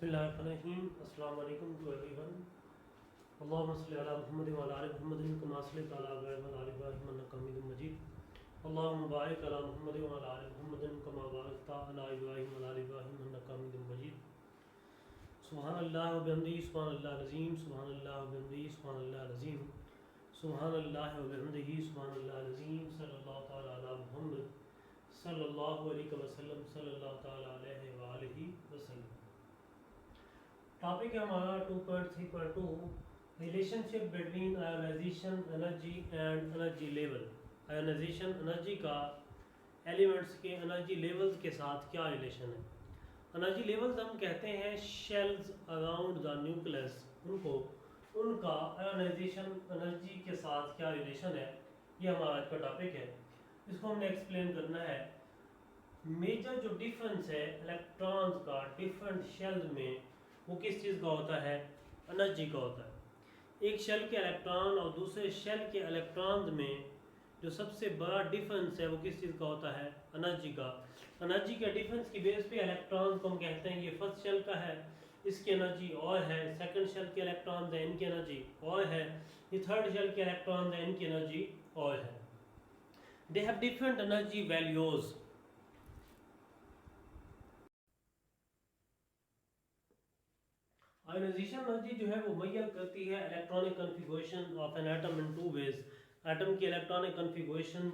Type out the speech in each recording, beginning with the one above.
बिस्मिल्लाहिर्रहमानिर्रहीम। अस्सलाम वालेकुम टू एवरीवन। अल्लाहुम्मा सल्लि अला मुहम्मद व अला आलि मुहम्मद कमा सल्लैता अला इब्राहीम व अला आलि इब्राहीम इन्नका हमीदुम मजीद। अल्लाहुम्मा बारिक अला मुहम्मद व अला आलि मुहम्मद कमा बारकता अला इब्राहीम व अला आलि इब्राहीम इन्नका हमीदुम मजीद। सुब्हानल्लाहि व बिहम्दिही सुब्हानल्लाहिल अज़ीम सुब्हानल्लाहि व बिहम्दिही सुब्हानल्लाहिल अज़ीम सुब्हानल्लाहि व बिहम्दिही सुब्हानल्लाहिल अज़ीम सल्लल्लाहु तआला अला मुहम्मद सल्लल्लाहु अलैहि वसल्लम सल्लल्लाहु तआला अलैहि व आलिहि वसल्लम। टॉपिक है हमारा 2.3.2 relationship between ionization energy and energy level. Ionization energy का एलिमेंट्स के एनर्जी लेवल्स के साथ क्या रिलेशन है। एनर्जी लेवल्स हम कहते हैं शेल्स अराउंड द न्यूक्लियस, उनका आयोनाइजेशन एनर्जी के साथ क्या रिलेशन है, ये हमारा आज का टॉपिक है। इसको हमने एक्सप्लेन करना है। मेजर जो डिफरेंस है इलेक्ट्रॉन्स का डिफरेंट शेल्स में, वो किस चीज़ का होता है, एनर्जी का होता है। एक शेल के इलेक्ट्रॉन और दूसरे शेल के इलेक्ट्रॉन्स में जो सबसे बड़ा डिफरेंस है वो किस चीज़ का होता है, एनर्जी का। एनर्जी के डिफरेंस की बेस पे इलेक्ट्रॉन्स को हम कहते हैं ये फर्स्ट शेल का है, इसकी एनर्जी और है। सेकंड शेल के इलेक्ट्रॉन्स है, इनकी एनर्जी और है। ये थर्ड शेल के इलेक्ट्रॉन्स है, इनकी एनर्जी और है। They have different energy values. Ionization energy जो है वो मुहैया करती है electronic configuration of an atom in two ways. Atom की इलेक्ट्रॉनिक कन्फिगरेशन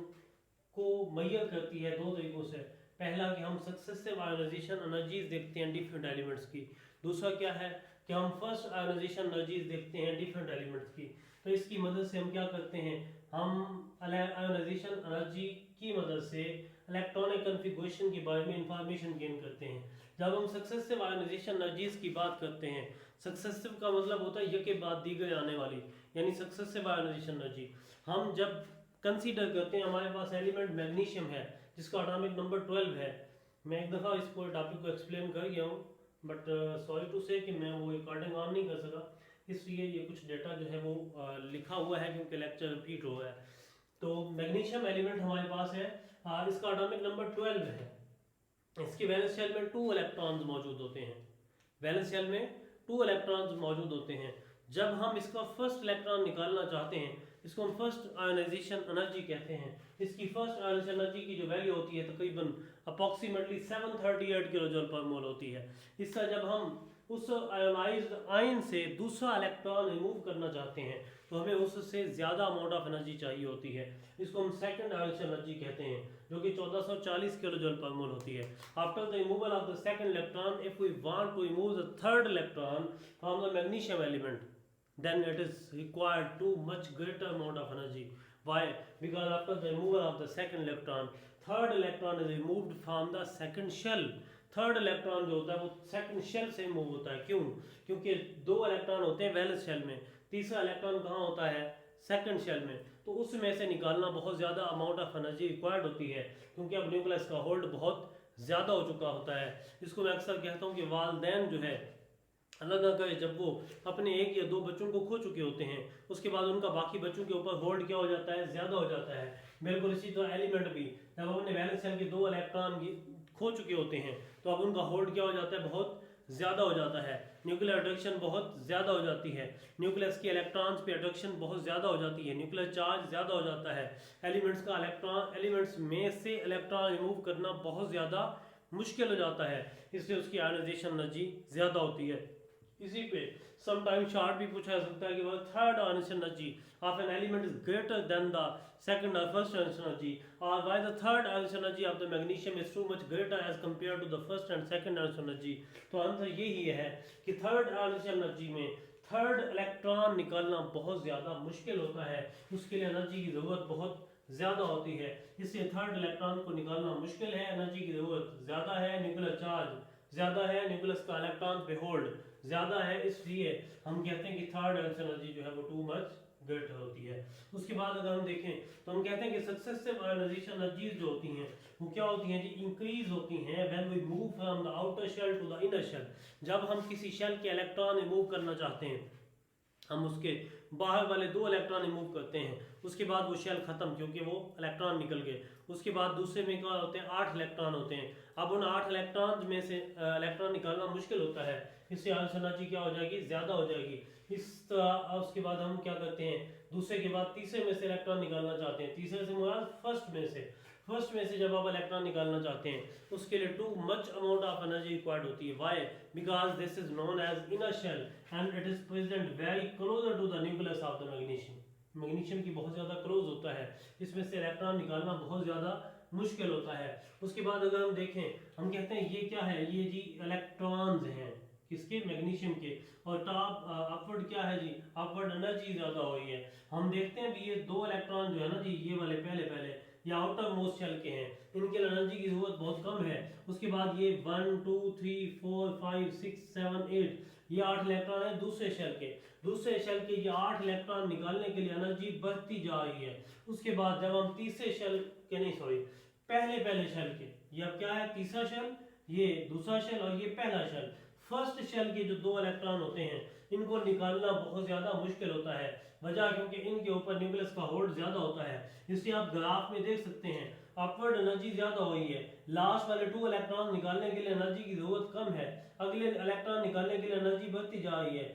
को मुहैया करती है दो तरीकों से। पहला कि हम सक्सेसिव आयोनाइजेशन एनर्जीज देखते हैं डिफरेंट एलिमेंट्स की। दूसरा क्या है कि हम फर्स्ट आयोनाइजेशन एनर्जीज देखते हैं डिफरेंट एलिमेंट्स की। तो इसकी मदद से हम क्या करते हैं, हम आयोनाइजेशन एनर्जी की मदद से इलेक्ट्रॉनिक कन्फिगरेशन के बारे में इंफॉर्मेशन गेन करते हैं। जब हम सक्सेसिव आयोनाइजेशन एनर्जीज की बात करते हैं, सक्सेसिव का मतलब होता है यके बाद दीगर आने वाली, यानी सक्सेसिव आयोनाइजेशन एनर्जी। हम जब कंसीडर करते हैं, हमारे पास एलिमेंट मैग्नीशियम है जिसका एटॉमिक नंबर 12 है। मैं एक दफ़ा इस पूरे टॉपिक को एक्सप्लेन कर गया हूँ, बट सॉरी टू से कि मैं वो रिकॉर्डिंग ऑन नहीं कर सका, इसलिए ये कुछ डेटा जो है वो लिखा हुआ है क्योंकि लेक्चर रिपीट हो रहा है। तो मैग्नीशियम एलिमेंट हमारे पास है, इसका एटॉमिक नंबर 12 है। इसके वैलेंस शेल में 2 इलेक्ट्रॉन्स मौजूद होते हैं। वैलेंस शेल में 2 इलेक्ट्रॉन्स मौजूद होते हैं। जब हम इसका फर्स्ट इलेक्ट्रॉन निकालना चाहते हैं, इसको हम फर्स्ट आयोनाइजेशन एनर्जी कहते हैं। इसकी फर्स्ट आयोनाइजेशन एनर्जी की जो वैल्यू होती है तकरीबन अप्रॉक्सीमेटली 738 किलो जूल पर मोल होती है। इसका जब हम उस आयोनाइज्ड आयन से दूसरा इलेक्ट्रॉन रिमूव करना चाहते हैं तो हमें उससे ज़्यादा अमाउंट ऑफ एनर्जी चाहिए होती है। इसको हम सेकंड आयोनाइजेशन एनर्जी कहते हैं, जो कि 1440 किलो जूल पर मोल होती है। After the removal of the second electron, if we want to remove the third electron from the magnesium element, then it is required too much greater amount of energy. Why? Because after the removal of the second electron, third electron is removed from the second shell. Third electron जो होता है वो second shell से move होता है। क्यों? क्योंकि 2 electron होते हैं वैलेंस शेल में, तीसरा इलेक्ट्रॉन कहाँ होता है, सेकंड शेल में। तो उसमें से निकालना बहुत ज़्यादा अमाउंट ऑफ एनर्जी रिक्वायर्ड होती है, क्योंकि अब न्यूक्लियस का होल्ड बहुत ज़्यादा हो चुका होता है। इसको मैं अक्सर कहता हूँ कि वालदैन जो है अल्लाह ना करे जब वो अपने 1 या 2 बच्चों को खो चुके होते हैं, उसके बाद उनका बाकी बच्चों के ऊपर होल्ड क्या हो जाता है, ज़्यादा हो जाता है। बिल्कुल इसी तरह एलिमेंट भी जब अपने वैलेंस शेल के 2 इलेक्ट्रॉन खो चुके होते हैं तो अब उनका होल्ड क्या हो जाता है, बहुत ज़्यादा हो जाता है। न्यूक्लियर अट्रैक्शन बहुत ज़्यादा हो जाती है, न्यूक्लियस के इलेक्ट्रॉन्स पे अट्रैक्शन बहुत ज़्यादा हो जाती है, न्यूक्लियर चार्ज ज़्यादा हो जाता है। एलिमेंट्स का एलिमेंट्स में से इलेक्ट्रॉन रिमूव करना बहुत ज़्यादा मुश्किल हो जाता है, इसलिए उसकी आयोनाइजेशन एनर्जी ज़्यादा होती है। इसी पे समटाइम शॉर्ट भी पूछा जा सकता है कि third ionization energy of an element is greater than the second और फर्स्ट आयोनाइजेशन एनर्जी, और why the third ionization energy of the magnesium is too much greater as compare to the first and second ionization energy. तो answer यही है कि third ionization energy में third electron निकालना बहुत ज़्यादा मुश्किल होता है, उसके लिए एनर्जी की ज़रूरत बहुत ज़्यादा होती है, इसलिए थर्ड इलेक्ट्रॉन को निकालना मुश्किल है, एनर्जी की ज़रूरत ज़्यादा है, न्यूक्लियर चार्ज ज़्यादा है, न्यूक्लियस का इलेक्ट्रॉन पे होल्ड ज़्यादा है, इसलिए हम कहते हैं कि थर्ड आयोनाइजेशन एनर्जी जो है वो टू मच ग्रेटर होती है। उसके बाद अगर हम देखें तो हम कहते हैं कि सक्सेसिव आयोनाइजेशन एनर्जीज जो होती हैं वो क्या होती हैं जी, इंक्रीज होती हैं when we move from the outer shell to the inner shell. जब हम किसी शेल के इलेक्ट्रॉन रिमूव करना चाहते हैं, हम उसके बाहर वाले 2 इलेक्ट्रॉन रिमूव करते हैं, उसके बाद वो शेल खत्म क्योंकि वो इलेक्ट्रॉन निकल गए। उसके बाद दूसरे में क्या होते हैं, 8 इलेक्ट्रॉन होते हैं। अब उन 8 इलेक्ट्रॉन में से इलेक्ट्रॉन निकालना मुश्किल होता है, इससे आंसर एनर्जी क्या हो जाएगी, ज़्यादा हो जाएगी। इस तरह उसके बाद हम क्या करते हैं, दूसरे के बाद तीसरे में से इलेक्ट्रॉन निकालना चाहते हैं, तीसरे से मुराद फर्स्ट में से जब आप इलेक्ट्रॉन निकालना चाहते हैं उसके लिए too much amount of energy required होती है। Why? Because this is known as inner shell and it is present very closer to the nucleus of the magnesium. Magnesium की बहुत ज़्यादा क्लोज होता है, इसमें से इलेक्ट्रॉन निकालना बहुत ज़्यादा मुश्किल होता है। उसके बाद अगर हम देखें, हम कहते हैं ये क्या है, ये जी इलेक्ट्रॉन्स हैं किसके, मैग्नीशियम के, और टॉप अपवर्ड क्या है जी, अपवर्ड एनर्जी ज़्यादा हुई है। हम देखते हैं भी ये 2 इलेक्ट्रॉन जो है ना जी, ये वाले पहले ये आउटर मोस्ट शेल के हैं, इनके एनर्जी की जरूरत बहुत कम है। उसके बाद ये 1 2 3 4 5 6 7 8 ये 8 इलेक्ट्रॉन है दूसरे शेल के ये 8 इलेक्ट्रॉन निकालने के लिए एनर्जी बढ़ती जा रही है। उसके बाद जब हम तीसरे शेल के नहीं सॉरी पहले शेल के, ये अब क्या है, तीसरा शेल, ये दूसरा शेल और ये पहला शेल, फर्स्ट शेल के जो 2 इलेक्ट्रॉन होते हैं इनको निकालना बहुत ज्यादा मुश्किल होता है। वजह क्योंकि इनके ऊपर न्यूक्लियस का होल्ड ज्यादा होता है, इसलिए आप ग्राफ में देख सकते हैं अपवर्ड एनर्जी ज्यादा हुई है। लास्ट वाले 2 इलेक्ट्रॉन निकालने के लिए एनर्जी की जरूरत कम है, अगले इलेक्ट्रॉन निकालने के लिए एनर्जी बढ़ती जा रही है।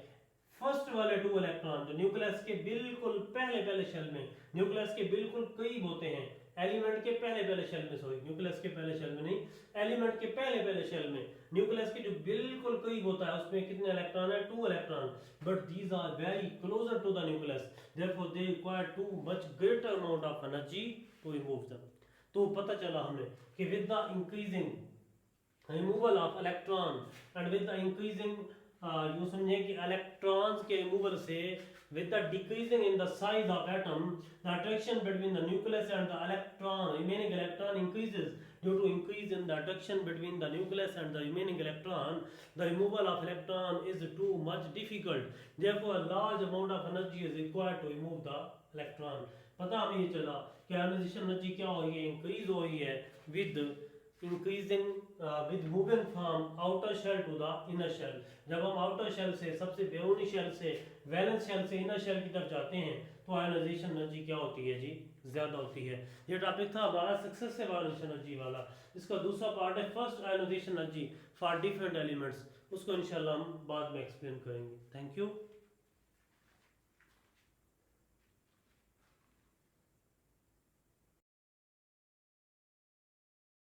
फर्स्ट वाले 2 इलेक्ट्रॉन जो न्यूक्लियस के बिल्कुल पहले शेल में, न्यूक्लियस के बिल्कुल करीब होते हैं, एलिमेंट के पहले शेल में, सॉरी न्यूक्लियस के पहले शेल में नहीं, एलिमेंट के पहले शेल में, न्यूक्लियस के जो बिल्कुल करीब होता है उसमें कितने इलेक्ट्रॉन है, 2 electron, but these are very closer to the nucleus, therefore they require too much greater amount of energy to remove them. तो पता चला हमें कि with the increasing removal of electron and with the increasing यूं समझे कि electrons के removal से with the decreasing in the size of atom, the attraction between the nucleus and the remaining electron increases. Due to increase in the attraction between the nucleus and the remaining electron, the removal of electron is too much difficult. Therefore, a large amount of energy is required to remove the electron. पता हमें ये चला कि ionization energy क्या हो रही है, increase हो रही है with increasing with moving from outer shell to the inner shell। जब हम आउटर शेल से, सबसे बैरूनी शेल से, वैलेंस शेल से इनर शेल की तरफ जाते हैं तो आयनाइजेशन एनर्जी क्या होती है जी, ज्यादा होती है। ये टॉपिक था हमारा सक्सेसिव आयनाइजेशन एनर्जी वाला। इसका दूसरा पार्ट है first ionization energy for different elements, उसको इंशाल्लाह हम बाद में एक्सप्लेन करेंगे। Thank you.